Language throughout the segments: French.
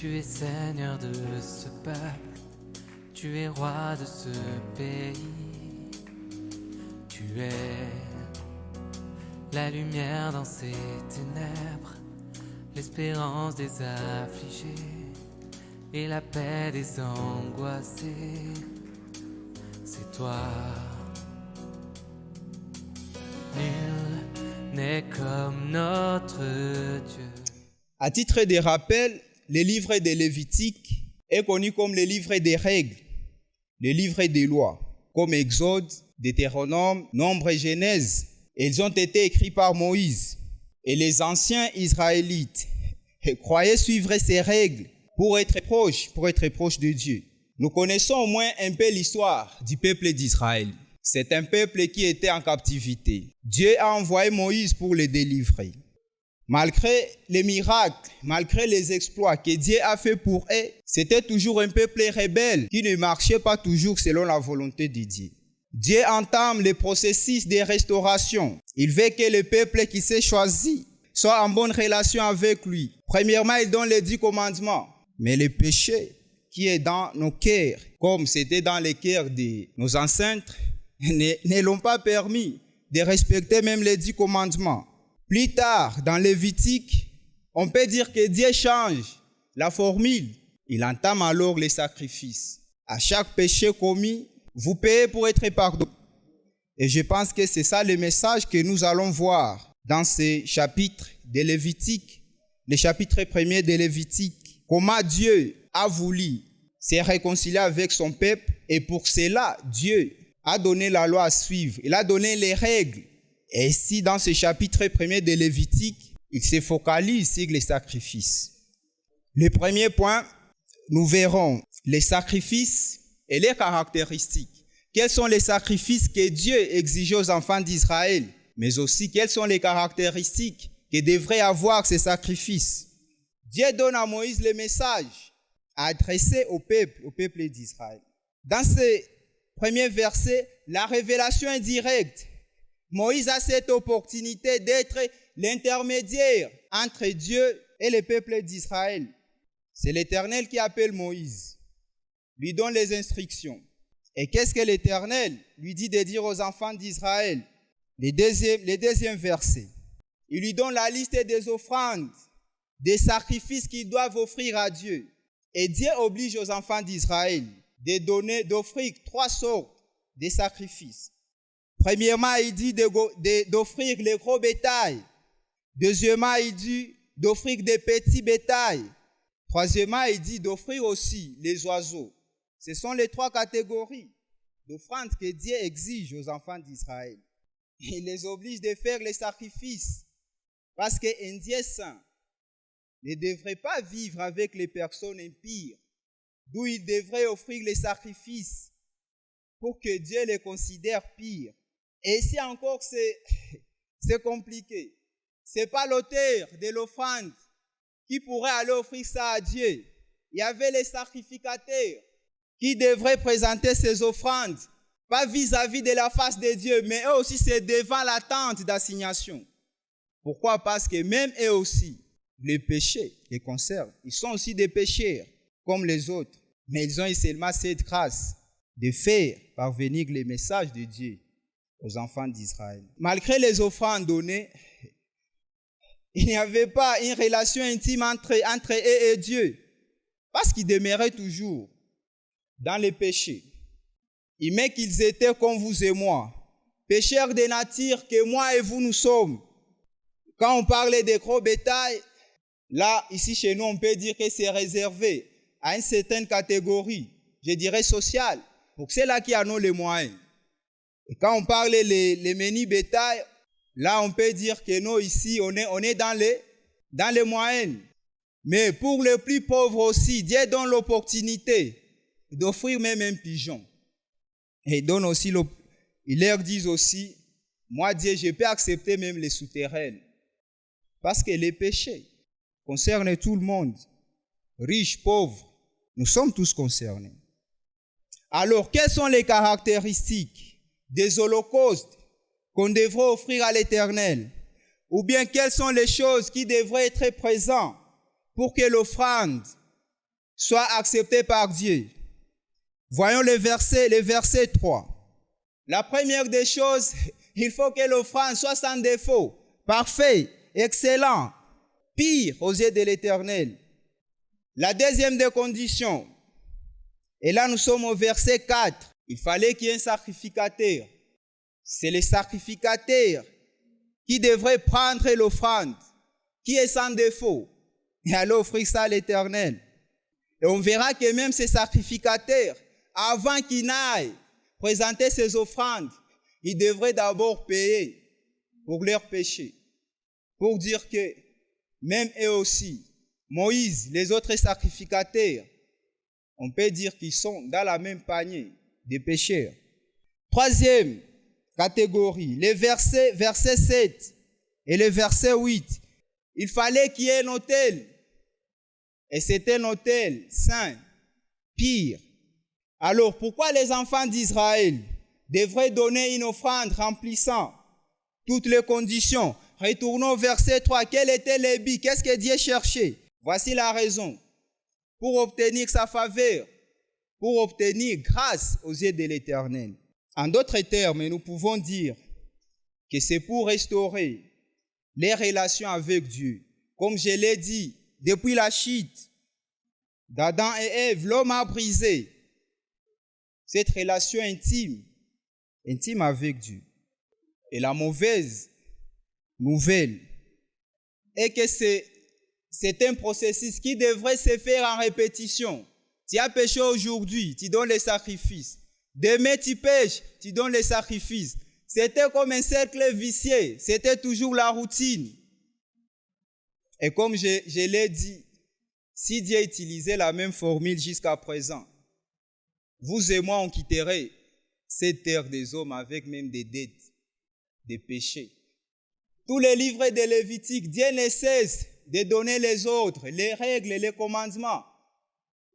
Tu es Seigneur de ce peuple, tu es roi de ce pays. Tu es la lumière dans ces ténèbres, l'espérance des affligés et la paix des angoissés. C'est toi. Nul n'est comme notre Dieu. À titre de rappel, le livre de Lévitique est connu comme le livre des règles, le livre des lois, comme Exode, Deutéronome, Nombre et Genèse. Ils ont été écrits par Moïse. Et les anciens Israélites croyaient suivre ces règles pour être proches de Dieu. Nous connaissons au moins un peu l'histoire du peuple d'Israël. C'est un peuple qui était en captivité. Dieu a envoyé Moïse pour les délivrer. Malgré les miracles, malgré les exploits que Dieu a fait pour eux, c'était toujours un peuple rebelle qui ne marchait pas toujours selon la volonté de Dieu. Dieu entame le processus de restauration. Il veut que le peuple qui s'est choisi soit en bonne relation avec lui. Premièrement, il donne les 10 commandements. Mais le péché qui est dans nos cœurs, comme c'était dans les cœurs de nos ancêtres, ne l'ont pas permis de respecter même les 10 commandements. Plus tard, dans Lévitique, on peut dire que Dieu change la formule. Il entame alors les sacrifices. À chaque péché commis, vous payez pour être pardonné. Et je pense que c'est ça le message que nous allons voir dans ce chapitre de Lévitique, le chapitre 1er de Lévitique. Comment Dieu a voulu se réconcilier avec son peuple et pour cela, Dieu a donné la loi à suivre. Il a donné les règles. Et ici, dans ce chapitre 1er de Lévitique, il se focalise sur les sacrifices. Le premier point, nous verrons les sacrifices et les caractéristiques. Quels sont les sacrifices que Dieu exigeait aux enfants d'Israël, mais aussi quelles sont les caractéristiques que devraient avoir ces sacrifices. Dieu donne à Moïse le message adressé au peuple d'Israël. Dans ce premier verset, la révélation est directe. Moïse a cette opportunité d'être l'intermédiaire entre Dieu et le peuple d'Israël. C'est l'Éternel qui appelle Moïse, lui donne les instructions. Et qu'est-ce que l'Éternel lui dit de dire aux enfants d'Israël? Le deuxième verset. Il lui donne la liste des offrandes, des sacrifices qu'ils doivent offrir à Dieu. Et Dieu oblige aux enfants d'Israël d'offrir 3 sortes de sacrifices. Premièrement, il dit d'offrir les gros bétails. Deuxièmement, il dit d'offrir des petits bétails. Troisièmement, il dit d'offrir aussi les oiseaux. Ce sont les 3 catégories d'offrandes que Dieu exige aux enfants d'Israël. Il les oblige de faire les sacrifices parce qu'un Dieu saint ne devrait pas vivre avec les personnes impies, d'où il devrait offrir les sacrifices pour que Dieu les considère pires. Et ici encore, c'est compliqué. Ce n'est pas l'auteur de l'offrande qui pourrait aller offrir ça à Dieu. Il y avait les sacrificateurs qui devraient présenter ces offrandes, pas vis-à-vis de la face de Dieu, mais eux aussi c'est devant la tente d'assignation. Pourquoi? Parce que même eux aussi, les péchés les concernent. Ils sont aussi des pécheurs, comme les autres. Mais ils ont seulement cette grâce de faire parvenir le message de Dieu aux enfants d'Israël. Malgré les offrandes données, il n'y avait pas une relation intime entre eux et Dieu, parce qu'ils demeuraient toujours dans les péchés. Il met qu'ils étaient comme vous et moi, pécheurs de nature que moi et vous nous sommes. Quand on parle des gros bétail, là, ici chez nous, on peut dire que c'est réservé à une certaine catégorie, je dirais sociale, pour ceux-là qui en ont les moyens. Et quand on parle les menus bétail, là, on peut dire que nous, ici, on est dans les moyennes. Mais pour les plus pauvres aussi, Dieu donne l'opportunité d'offrir même un pigeon. Et il leur dit aussi, moi, Dieu, je peux accepter même les souterraines. Parce que les péchés concernent tout le monde. Riches, pauvres, nous sommes tous concernés. Alors, quelles sont les caractéristiques des holocaustes qu'on devrait offrir à l'Éternel? Ou bien, quelles sont les choses qui devraient être présentes pour que l'offrande soit accepté par Dieu. Voyons le verset 3. La première des choses, il faut que l'offrande soit sans défaut, parfait, excellent, pire aux yeux de l'Éternel. La deuxième des conditions, et là nous sommes au verset 4, il fallait qu'il y ait un sacrificateur. C'est le sacrificateur qui devrait prendre l'offrande, qui est sans défaut, et aller offrir ça à l'Éternel. Et on verra que même ces sacrificateurs, avant qu'ils n'aillent présenter ces offrandes, ils devraient d'abord payer pour leurs péchés. Pour dire que même eux aussi, Moïse, les autres sacrificateurs, on peut dire qu'ils sont dans la même panier des pécheurs. Troisième catégorie, les versets 7 et le verset 8. Il fallait qu'il y ait un autel. Et c'était un autel saint, pire. Alors, pourquoi les enfants d'Israël devraient donner une offrande remplissant toutes les conditions? Retournons au verset 3. Quel était le but? Qu'est-ce que Dieu cherchait? Voici la raison. Pour obtenir sa faveur, pour obtenir grâce aux yeux de l'Éternel. En d'autres termes, nous pouvons dire que c'est pour restaurer les relations avec Dieu. Comme je l'ai dit, depuis la chute d'Adam et Ève, l'homme a brisé cette relation intime avec Dieu. Et la mauvaise nouvelle est que c'est un processus qui devrait se faire en répétition. Tu as péché aujourd'hui, tu donnes les sacrifices. Demain tu pêches, tu donnes les sacrifices. C'était comme un cercle vicieux, c'était toujours la routine. Et comme je l'ai dit, si Dieu utilisait la même formule jusqu'à présent, vous et moi, on quitterait cette terre des hommes avec même des dettes, des péchés. Tous les livres de Lévitique, Dieu ne cesse de donner les ordres, les règles, les commandements.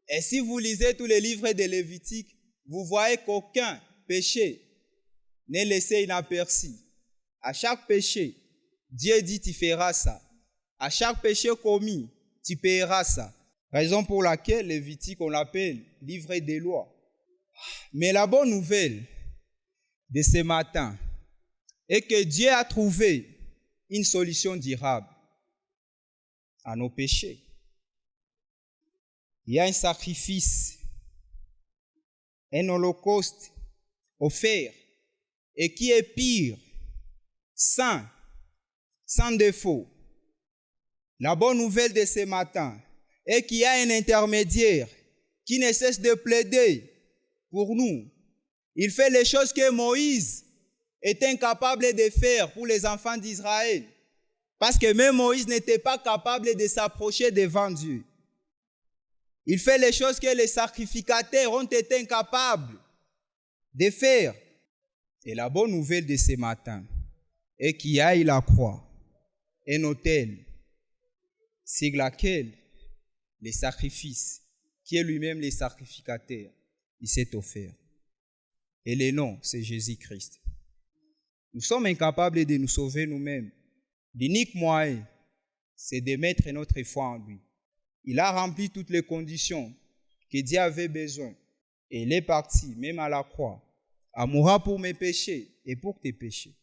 Et si vous lisez tous les livres de Lévitique, vous voyez qu'aucun péché n'est laissé inaperçu. À chaque péché, Dieu dit tu feras ça. À chaque péché commis, tu paieras ça. Raison pour laquelle Lévitique, on l'appelle livre des lois. Mais la bonne nouvelle de ce matin est que Dieu a trouvé une solution durable à nos péchés. Il y a un sacrifice, un holocauste offert et qui est pire, saint, sans défaut. La bonne nouvelle de ce matin est qu'il y a un intermédiaire qui ne cesse de plaider pour nous. Il fait les choses que Moïse est incapable de faire pour les enfants d'Israël. Parce que même Moïse n'était pas capable de s'approcher devant Dieu. Il fait les choses que les sacrificateurs ont été incapables de faire. Et la bonne nouvelle de ce matin est qu'il y a eu la croix, un autel, sur laquelle les sacrifices, qui est lui-même le sacrificateur, il s'est offert. Et le nom, c'est Jésus-Christ. Nous sommes incapables de nous sauver nous-mêmes. L'unique moyen, c'est de mettre notre foi en lui. Il a rempli toutes les conditions que Dieu avait besoin. Et il est parti, même à la croix, à mourir pour mes péchés et pour tes péchés.